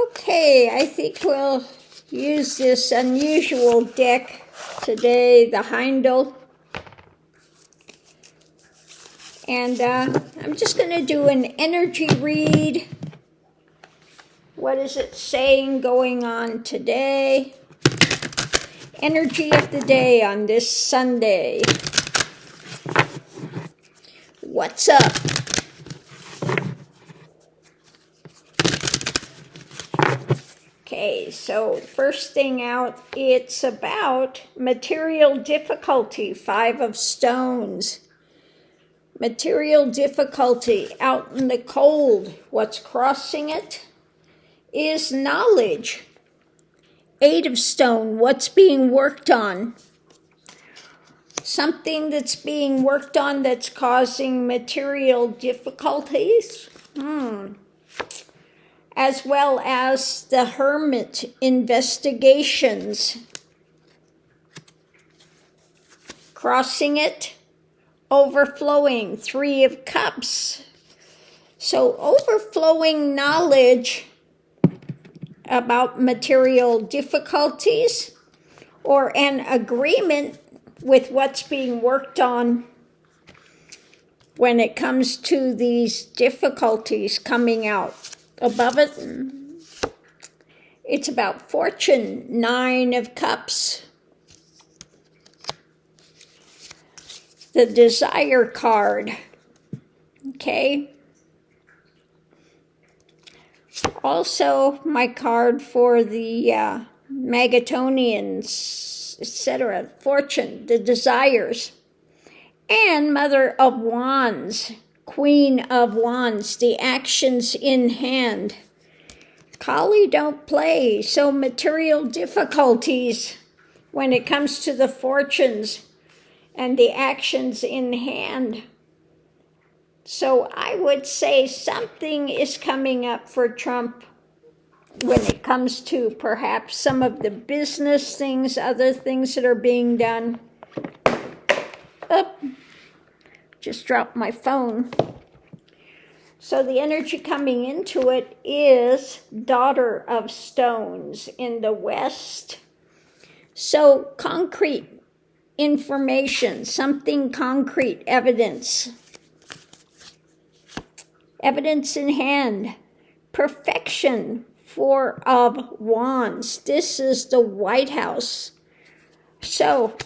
Okay, I think we'll use this unusual deck today, the Heindel. And I'm just going to do an energy read. What is it saying going on today? Energy of the day on this Sunday. What's up? Okay, so first thing out, it's about material difficulty, 5 of stones. Material difficulty out in the cold. What's crossing it is knowledge. 8 of stone, what's being worked on? Something that's being worked on that's causing material difficulties. As well as the Hermit investigations. Crossing it, overflowing, 3 of cups. So overflowing knowledge about material difficulties or an agreement with what's being worked on when it comes to these difficulties coming out. Above it, it's about fortune, 9 of cups. The desire card, okay? Also, my card for the Magatonians, etc. Fortune, the desires. And Mother of Wands. Queen of Wands, the actions in hand. Kali don't play, so material difficulties when it comes to the fortunes and the actions in hand. So I would say something is coming up for Trump when it comes to perhaps some of the business things, other things that are being done. Just dropped my phone. So the energy coming into it is Daughter of Stones in the West. So concrete information, something concrete, evidence. Evidence in hand. Perfection, 4 of Wands. This is the White House. So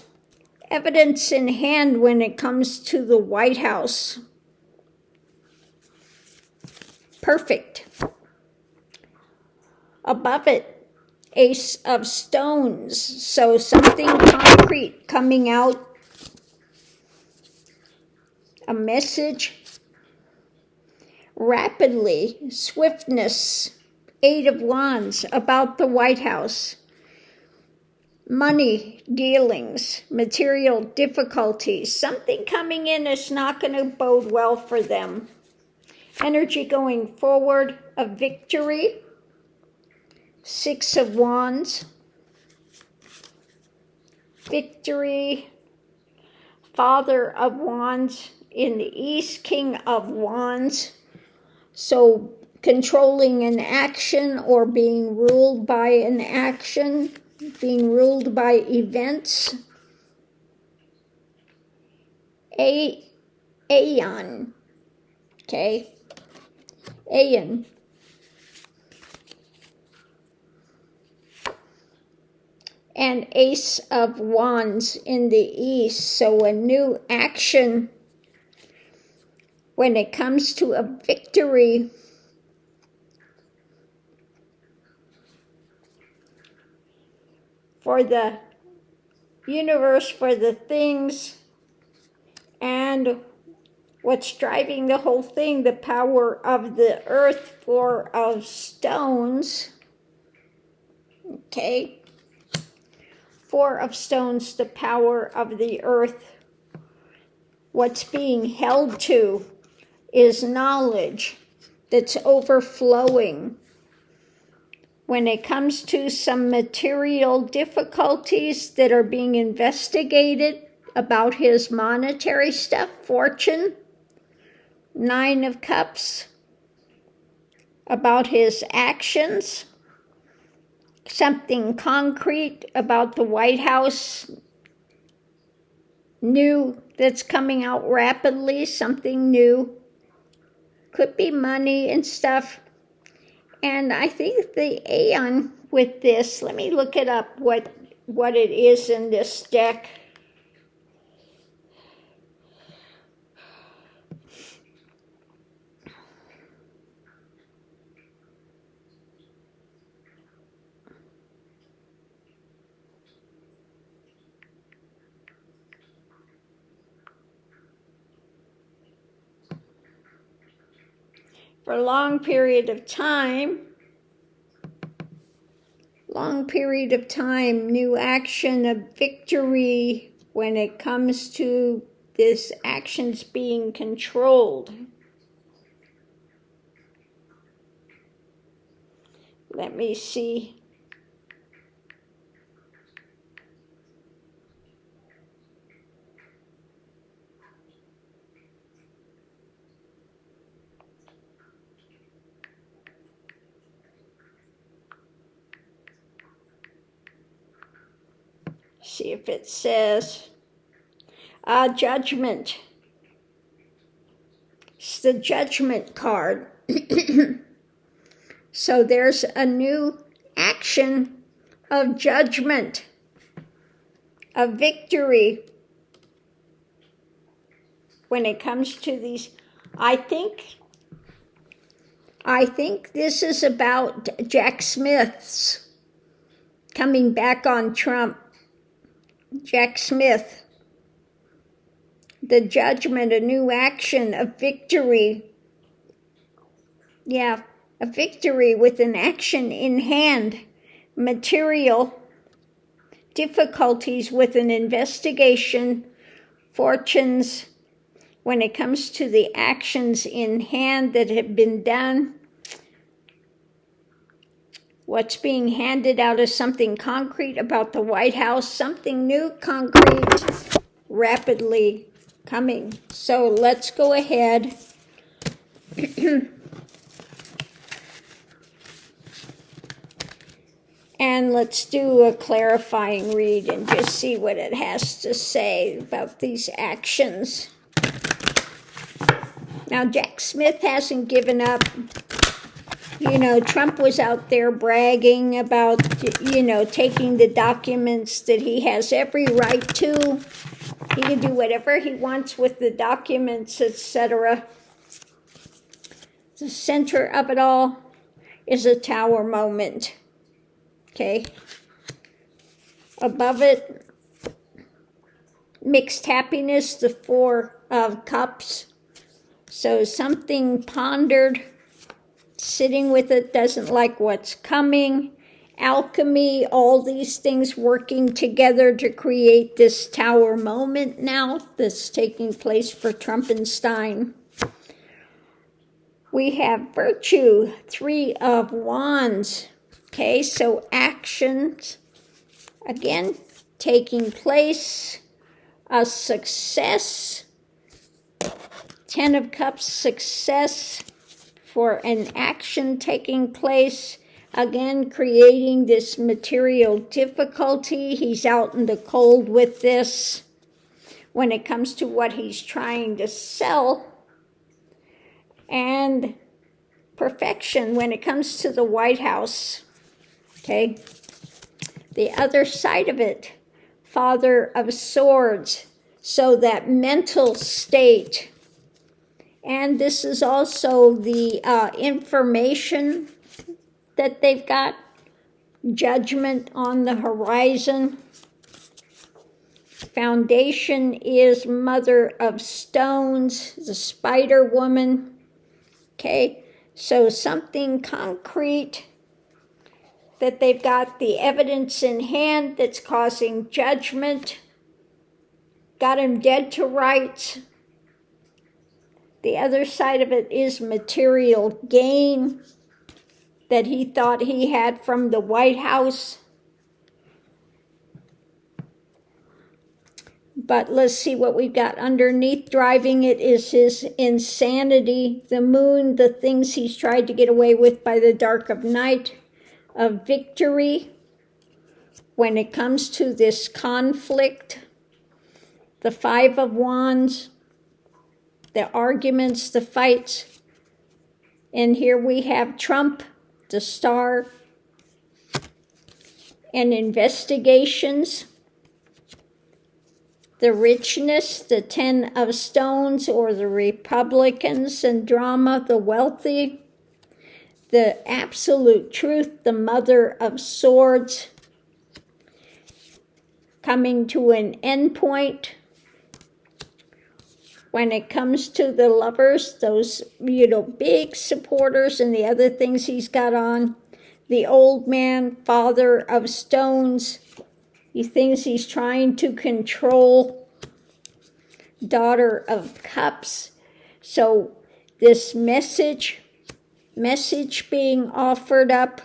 evidence in hand when it comes to the White House. Perfect. Above it, Ace of Stones. So something concrete coming out. A message. Rapidly, swiftness, 8 of Wands about the White House. Money dealings, material difficulties, something coming in is not going to bode well for them. Energy going forward, a victory, 6 of Wands. Victory, Father of Wands in the East, King of Wands. So controlling an action or being ruled by an action. Being ruled by events. Aeon. Okay. Aeon. And Ace of Wands in the East. So a new action when it comes to a victory. For the universe, for the things, and what's driving the whole thing, the power of the earth, 4 of stones. Okay. 4 of stones, the power of the earth. What's being held to is knowledge that's overflowing. When it comes to some material difficulties that are being investigated about his monetary stuff, fortune, 9 of Cups, about his actions, something concrete about the White House, new, that's coming out rapidly, something new. Could be money and stuff. And I think the Aeon with this, let me look it up, what it is in this deck. For a long period of time, new action of victory when it comes to this actions being controlled. Let me see. See if it says judgment. It's the judgment card. So there's a new action of judgment, of victory when it comes to these. I think this is about Jack Smith's coming back on Trump. Jack Smith, the judgment, a new action, a victory. Yeah, a victory with an action in hand. Material difficulties with an investigation. Fortunes when it comes to the actions in hand that have been done. What's being handed out is something concrete about the White House, something new, concrete, rapidly coming. So let's go ahead. And let's do a clarifying read and just see what it has to say about these actions. Now, Jack Smith hasn't given up. You know, Trump was out there bragging about, taking the documents that he has every right to. He can do whatever he wants with the documents, etc. The center of it all is a tower moment. Okay. Above it, mixed happiness, the Four of Cups. So something pondered. Sitting with it, doesn't like what's coming. Alchemy, all these things working together to create this tower moment now that's taking place for Trumpenstein. We have virtue, Three of Wands. Okay, so actions, again, taking place. A success. Ten of Cups, success. For an action taking place, again creating this material difficulty. He's out in the cold with this when it comes to what he's trying to sell. And perfection when it comes to the White House. Okay. The other side of it, Father of Swords. So that mental state. And this is also the information that they've got. Judgment on the horizon. Foundation is Mother of Stones, the Spider Woman. Okay, so something concrete that they've got the evidence in hand that's causing judgment. Got him dead to rights. The other side of it is material gain that he thought he had from the White House. But let's see what we've got underneath. Driving it is his insanity, the moon, the things he's tried to get away with by the dark of night. of victory when it comes to this conflict. The Five of Wands, the arguments, the fights. And here we have Trump, the Star, and investigations. The richness, the Ten of Stones, or the Republicans and drama, the wealthy. The absolute truth, the Mother of Swords, coming to an end point. When it comes to the Lovers, those, big supporters and the other things he's got on. The Old Man, Father of Stones. He thinks he's trying to control. Daughter of Cups. So this message being offered up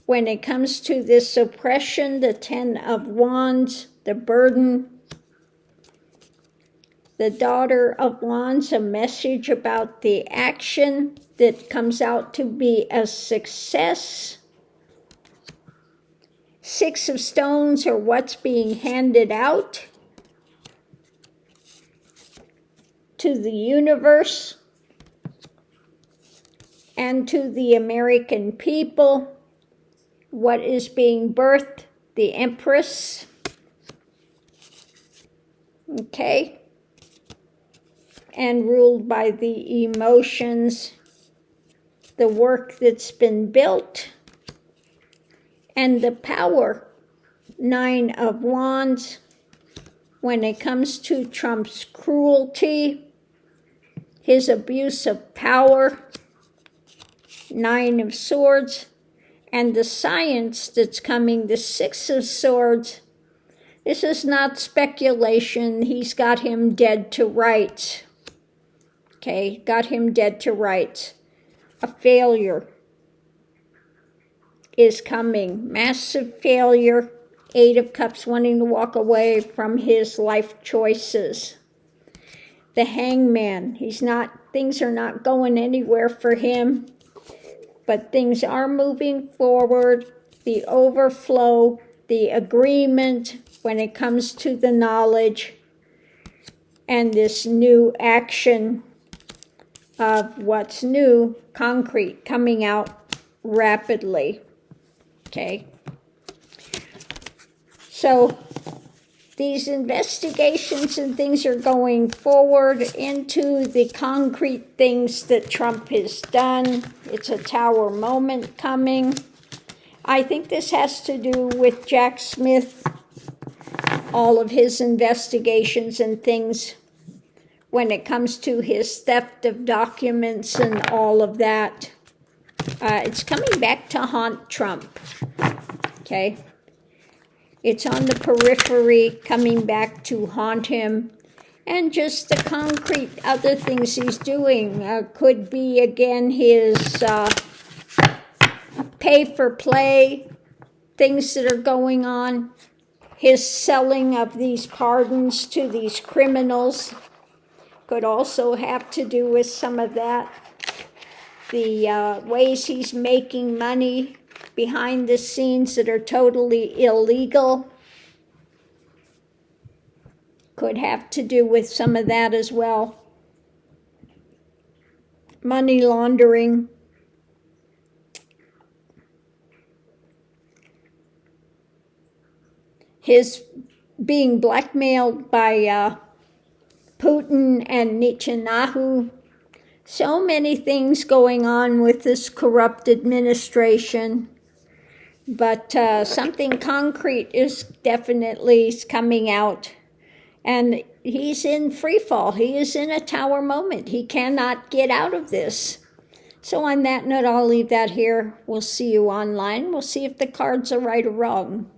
when it comes to this oppression, the Ten of Wands, the burden. The Daughter of Wands, a message about the action that comes out to be a success. Six of Stones, or what's being handed out to the universe and to the American people. What is being birthed? The Empress. Okay. And ruled by the emotions, the work that's been built, and the power. Nine of Wands, when it comes to Trump's cruelty, his abuse of power. Nine of Swords, and the science that's coming, the Six of Swords. This is not speculation. He's got him dead to rights. Okay, got him dead to rights. A failure is coming. Massive failure. Eight of Cups, wanting to walk away from his life choices. The Hangman. Things are not going anywhere for him, but things are moving forward. The overflow, the agreement when it comes to the knowledge, and this new action of what's new, concrete, coming out rapidly. Okay. So these investigations and things are going forward into the concrete things that Trump has done. It's a Tower moment coming. I think this has to do with Jack Smith, all of his investigations and things when it comes to his theft of documents and all of that. It's coming back to haunt Trump. Okay. It's on the periphery, coming back to haunt him. And just the concrete other things he's doing. Could be, again, his pay-for-play, things that are going on. His selling of these pardons to these criminals could also have to do with some of that. The ways he's making money behind the scenes that are totally illegal could have to do with some of that as well. Money laundering. His being blackmailed by Putin and Netanyahu. So many things going on with this corrupt administration. But something concrete is definitely coming out. And he's in free fall. He is in a Tower moment. He cannot get out of this. So on that note, I'll leave that here. We'll see you online. We'll see if the cards are right or wrong.